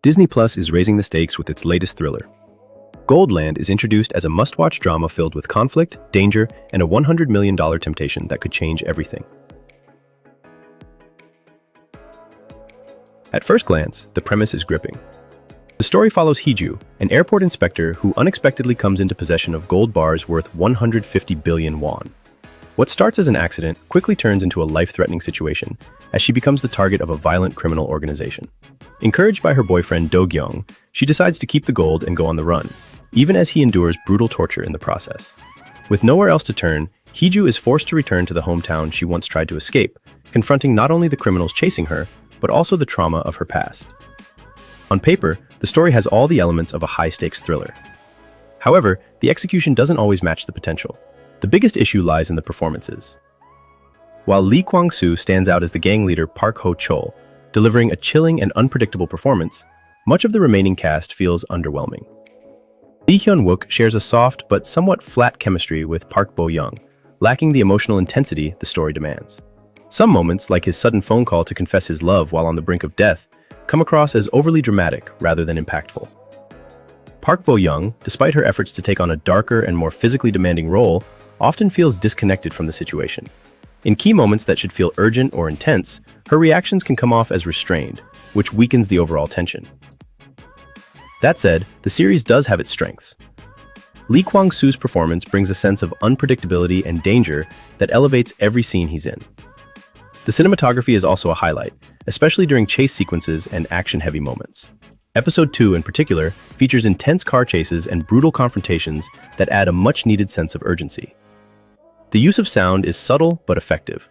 Disney Plus is raising the stakes with its latest thriller. Goldland is introduced as a must-watch drama filled with conflict, danger, and a $100 million temptation that could change everything. At first glance, the premise is gripping. The story follows Hyun, an airport inspector who unexpectedly comes into possession of gold bars worth 150 billion won. What starts as an accident quickly turns into a life-threatening situation as she becomes the target of a violent criminal organization. Encouraged by her boyfriend Do-kyung, she decides to keep the gold and go on the run, even as he endures brutal torture in the process. With nowhere else to turn, Hyun is forced to return to the hometown she once tried to escape, confronting not only the criminals chasing her, but also the trauma of her past. On paper, the story has all the elements of a high-stakes thriller. However, the execution doesn't always match the potential. The biggest issue lies in the performances. While Lee Kwang-soo stands out as the gang leader Park Ho-cheol, delivering a chilling and unpredictable performance, much of the remaining cast feels underwhelming. Lee Hyun-wook shares a soft but somewhat flat chemistry with Park Bo-young, lacking the emotional intensity the story demands. Some moments, like his sudden phone call to confess his love while on the brink of death, come across as overly dramatic rather than impactful. Park Bo-young, despite her efforts to take on a darker and more physically demanding role, often feels disconnected from the situation. In key moments that should feel urgent or intense, her reactions can come off as restrained, which weakens the overall tension. That said, the series does have its strengths. Lee Kwang-soo's performance brings a sense of unpredictability and danger that elevates every scene he's in. The cinematography is also a highlight, especially during chase sequences and action-heavy moments. Episode 2, in particular, features intense car chases and brutal confrontations that add a much-needed sense of urgency. The use of sound is subtle but effective.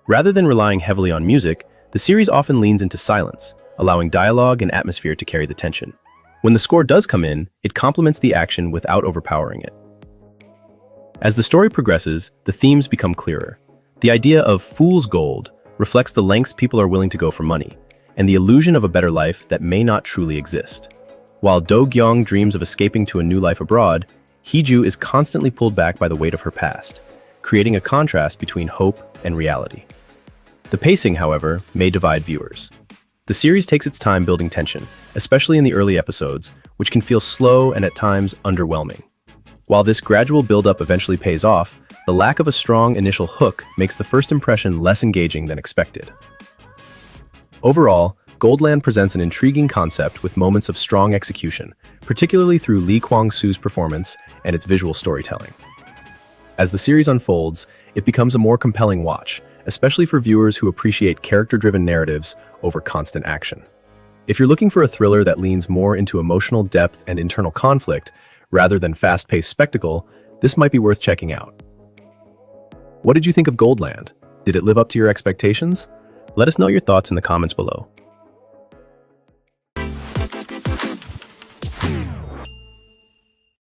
Rather than relying heavily on music, the series often leans into silence, allowing dialogue and atmosphere to carry the tension. When the score does come in, it complements the action without overpowering it. As the story progresses, the themes become clearer. The idea of fool's gold reflects the lengths people are willing to go for money, and the illusion of a better life that may not truly exist. While Do-kyung dreams of escaping to a new life abroad, Hyun is constantly pulled back by the weight of her past, creating a contrast between hope and reality. The pacing, however, may divide viewers. The series takes its time building tension, especially in the early episodes, which can feel slow and at times underwhelming. While this gradual build-up eventually pays off, the lack of a strong initial hook makes the first impression less engaging than expected. Overall, Goldland presents an intriguing concept with moments of strong execution, particularly through Lee Kwang-soo's performance and its visual storytelling. As the series unfolds, it becomes a more compelling watch, especially for viewers who appreciate character-driven narratives over constant action. If you're looking for a thriller that leans more into emotional depth and internal conflict, rather than fast-paced spectacle, this might be worth checking out. What did you think of Goldland? Did it live up to your expectations? Let us know your thoughts in the comments below.